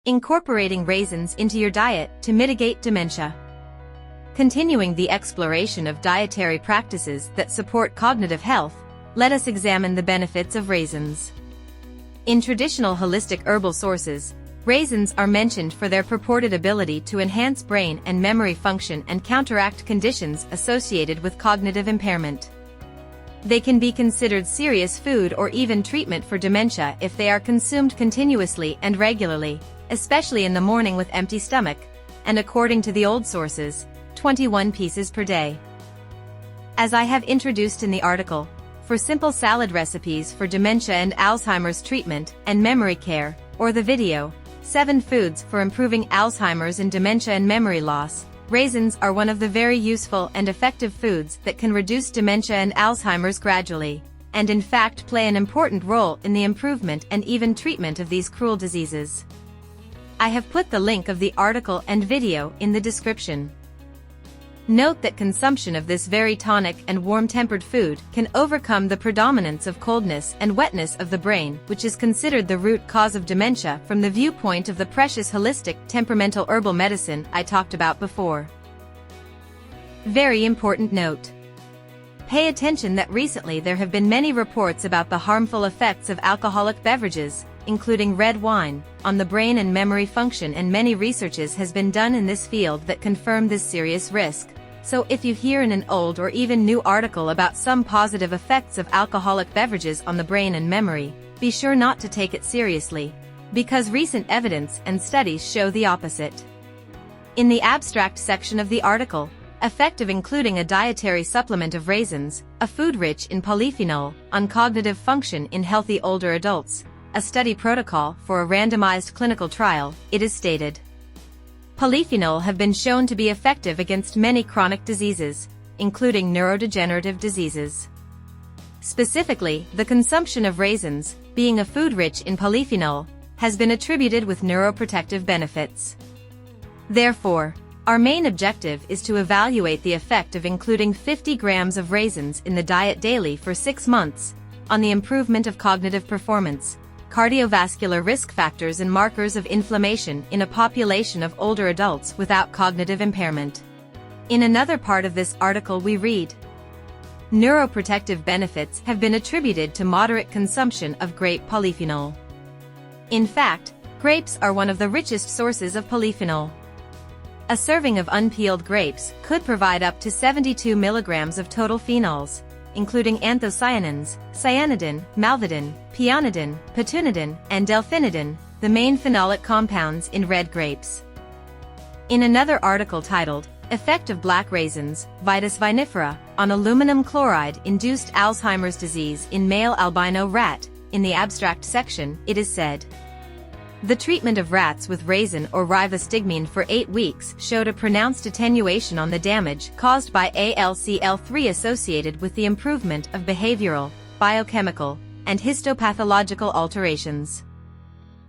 Incorporating raisins into your diet to mitigate dementia. Continuing the exploration of dietary practices that support cognitive health, let us examine the benefits of raisins. In traditional holistic herbal sources, raisins are mentioned for their purported ability to enhance brain and memory function and counteract conditions associated with cognitive impairment. They can be considered serious food or even treatment for dementia if they are consumed continuously and regularly, especially in the morning with empty stomach, and according to the old sources, 21 pieces per day. As I have introduced in the article, for simple salad recipes for dementia and Alzheimer's treatment and memory care, or the video, 7 foods for improving Alzheimer's and dementia and memory loss, raisins are one of the very useful and effective foods that can reduce dementia and Alzheimer's gradually, and in fact play an important role in the improvement and even treatment of these cruel diseases. I have put the link of the article and video in the description. Note that consumption of this very tonic and warm-tempered food can overcome the predominance of coldness and wetness of the brain, which is considered the root cause of dementia from the viewpoint of the precious holistic temperamental herbal medicine I talked about before. Very important note. Pay attention that recently there have been many reports about the harmful effects of alcoholic beverages, including red wine, on the brain and memory function, and many researches has been done in this field that confirm this serious risk. So if you hear in an old or even new article about some positive effects of alcoholic beverages on the brain and memory, be sure not to take it seriously, because recent evidence and studies show the opposite. In the abstract section of the article, effect of including a dietary supplement of raisins, a food rich in polyphenol, on cognitive function in healthy older adults, a study protocol for a randomized clinical trial, it is stated. Polyphenol have been shown to be effective against many chronic diseases, including neurodegenerative diseases. Specifically, the consumption of raisins, being a food rich in polyphenol, has been attributed with neuroprotective benefits. Therefore, our main objective is to evaluate the effect of including 50 grams of raisins in the diet daily for 6 months, on the improvement of cognitive performance, cardiovascular risk factors and markers of inflammation in a population of older adults without cognitive impairment. In another part of this article we read, neuroprotective benefits have been attributed to moderate consumption of grape polyphenol. In fact, grapes are one of the richest sources of polyphenol. A serving of unpeeled grapes could provide up to 72 milligrams of total phenols, including anthocyanins, cyanidin, malvidin, peonidin, petunidin, and delphinidin, the main phenolic compounds in red grapes. In another article titled, Effect of Black Raisins, Vitis vinifera, on Aluminum Chloride-Induced Alzheimer's Disease in Male Albino Rat, in the abstract section, it is said, the treatment of rats with raisin or rivastigmine for 8 weeks showed a pronounced attenuation on the damage caused by ALCL3 associated with the improvement of behavioral, biochemical, and histopathological alterations.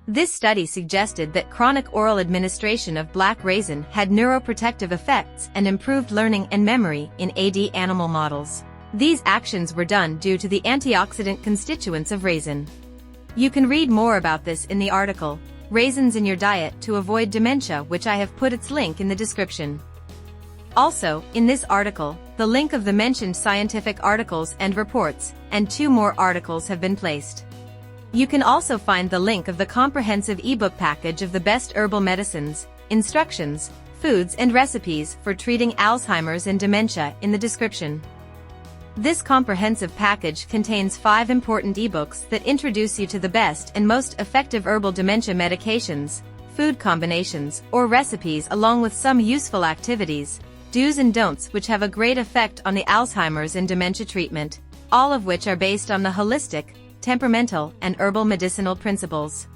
This study suggested that chronic oral administration of black raisin had neuroprotective effects and improved learning and memory in AD animal models. These actions were done due to the antioxidant constituents of raisin. You can read more about this in the article, Raisins in Your Diet to Avoid Dementia, which I have put its link in the description. Also, in this article, the link of the mentioned scientific articles and reports, and 2 more articles have been placed. You can also find the link of the comprehensive ebook package of the best herbal medicines, instructions, foods and recipes for treating Alzheimer's and dementia in the description. This comprehensive package contains 5 important ebooks that introduce you to the best and most effective herbal dementia medications, food combinations, or recipes, along with some useful activities, do's and don'ts which have a great effect on the Alzheimer's and dementia treatment, all of which are based on the holistic, temperamental, and herbal medicinal principles.